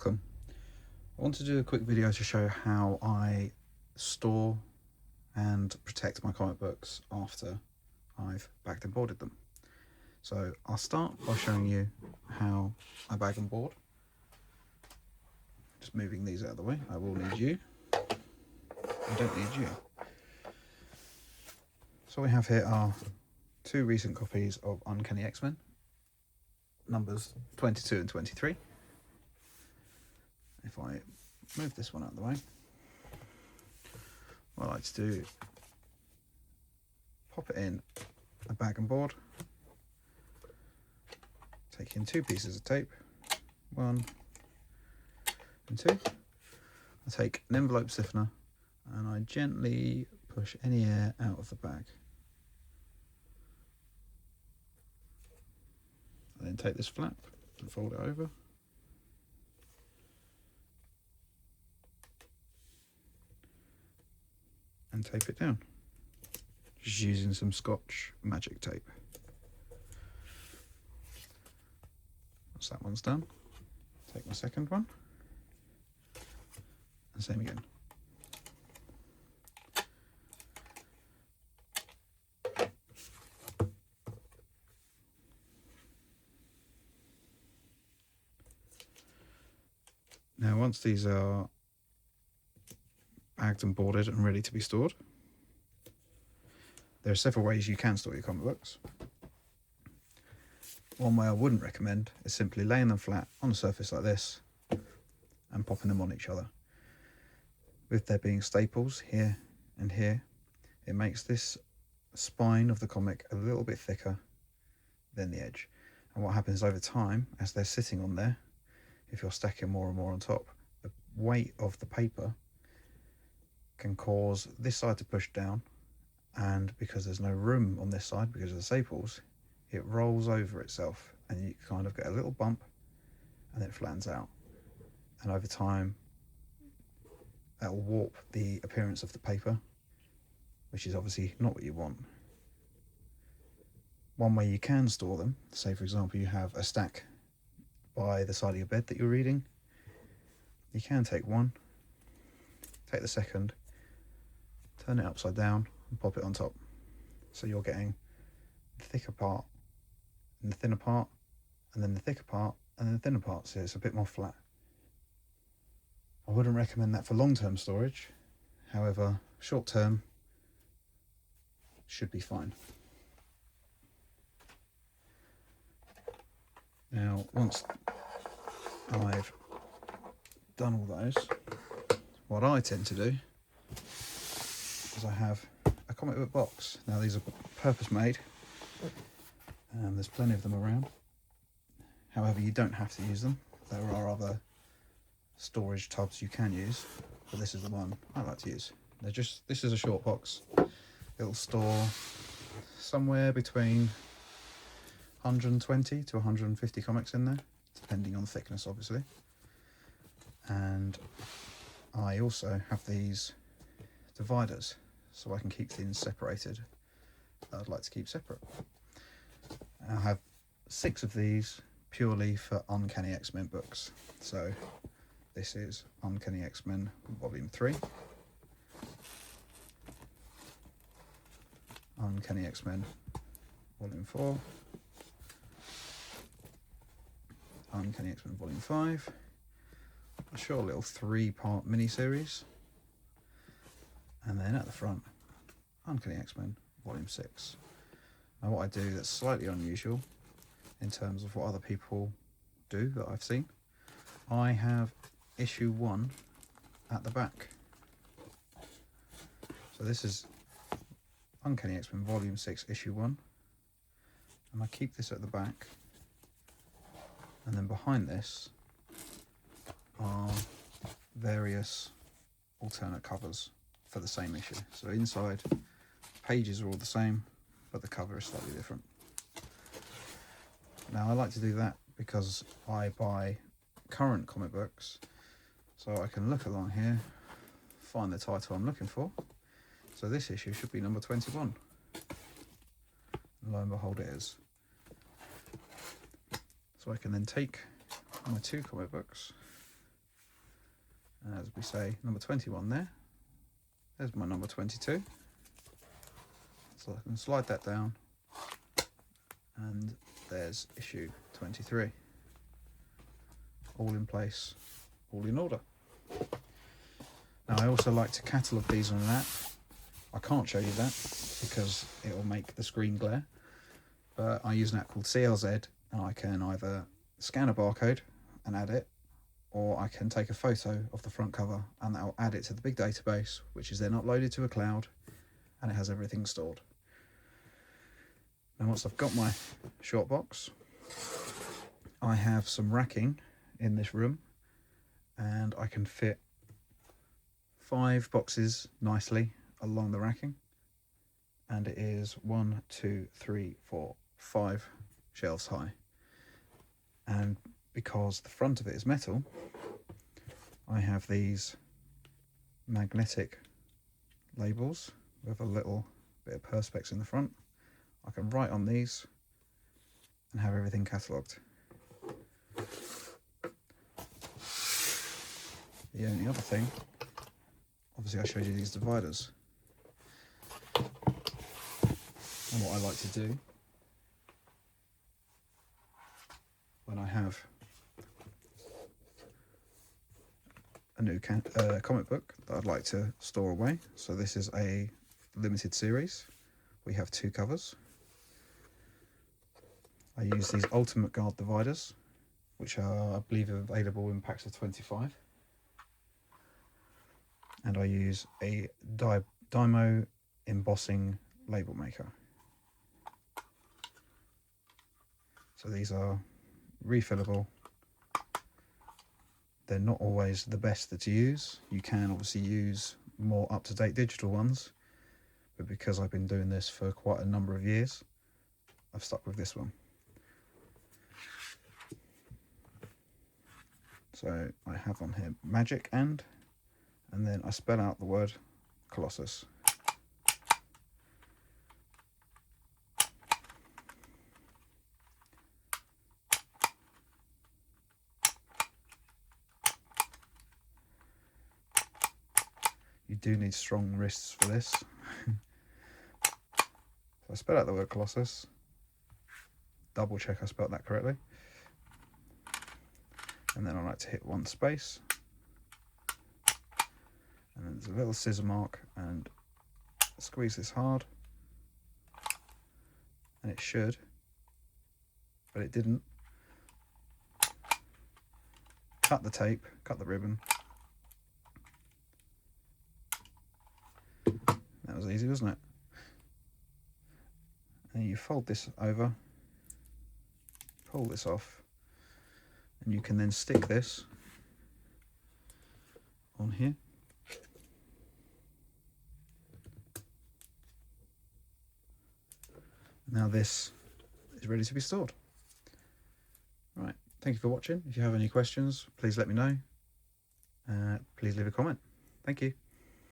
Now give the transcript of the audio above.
welcome. I want to do a quick video to show how I store and protect my comic books after I've bagged and boarded them. So I'll start by showing you how I bag and board. Just moving these out of the way. I will need you. I don't need you. So what we have here are two recent copies of Uncanny X-Men, numbers 22 and 23. If I move this one out of the way, what I like to do, pop it in a bag and board, take in two pieces of tape, 1 and 2. I take an envelope stiffener and I gently push any air out of the bag. I then take this flap and fold it over. And tape it down, just using some Scotch magic tape. Once that one's done, take my second one, and same again. Now once these are bagged and boarded and ready to be stored, there are several ways you can store your comic books. One way I wouldn't recommend is simply laying them flat on a surface like this and popping them on each other. With there being staples here and here, it makes this spine of the comic a little bit thicker than the edge. And what happens over time, as they're sitting on there, if you're stacking more and more on top, the weight of the paper can cause this side to push down, and because there's no room on this side because of the staples, it rolls over itself and you kind of get a little bump and it flattens out, and over time that will warp the appearance of the paper, which is obviously not what you want. One way you can store them, say for example you have a stack by the side of your bed that you're reading, you can take one, take the second, turn it upside down and pop it on top. So you're getting the thicker part and the thinner part, and then the thicker part and then the thinner part, so it's a bit more flat. I wouldn't recommend that for long-term storage, however short-term should be fine. Now once I've done all those, what I tend to do is I have a comic book box. Now these are purpose made, and there's plenty of them around. However, you don't have to use them. There are other storage tubs you can use, but this is the one I like to use. This is a short box. It'll store somewhere between 120 to 150 comics in there, depending on the thickness obviously. And I also have these dividers so I can keep things separated that I'd like to keep separate. I have 6 of these purely for Uncanny X-Men books. So this is Uncanny X-Men Volume 3, Uncanny X-Men Volume 4, Uncanny X-Men Volume 5, a short little 3-part mini-series, and then at the front, Uncanny X-Men Volume 6. Now what I do that's slightly unusual in terms of what other people do that I've seen, I have issue 1 at the back. So this is Uncanny X-Men Volume 6 issue 1, and I keep this at the back, and then behind this are various alternate covers for the same issue. So inside, pages are all the same, but the cover is slightly different. Now I like to do that because I buy current comic books, so I can look along here, find the title I'm looking for. So this issue should be number 21. And lo and behold it is. So I can then take my 2 comic books as we say, number 21 there. There's my number 22. So I can slide that down, and there's issue 23. All in place, all in order. Now I also like to catalogue these on an app. I can't show you that because it will make the screen glare, but I use an app called CLZ, and I can either scan a barcode and add it, or I can take a photo of the front cover and that will add it to the big database, which is then uploaded to a cloud, and it has everything stored. Now once I've got my short box, I have some racking in this room, and I can fit 5 boxes nicely along the racking, and it is 1, 2, 3, 4, 5 shelves high. And because the front of it is metal, I have these magnetic labels with a little bit of perspex in the front. I can write on these and have everything catalogued. The only other thing, obviously I showed you these dividers, and what I like to do when I have a new comic book that I'd like to store away. So this is a limited series. We have 2 covers. I use these Ultimate Guard dividers, which are, I believe, available in packs of 25. And I use a Dymo embossing label maker. So these are refillable. They're not always the best to use. You can obviously use more up-to-date digital ones, but because I've been doing this for quite a number of years, I've stuck with this one. So I have on here Magic and then I spell out the word Colossus. You do need strong wrists for this. So I spell out the word Colossus, double check I spelled that correctly, and then I like to hit 1 space, and then there's a little scissor mark, and squeeze this hard, and it should, but it didn't. Cut the tape, cut the ribbon. That was easy, wasn't it? And you fold this over, pull this off, and you can then stick this on here. Now this is ready to be stored. Right, thank you for watching. If you have any questions, please let me know. Please leave a comment. Thank you.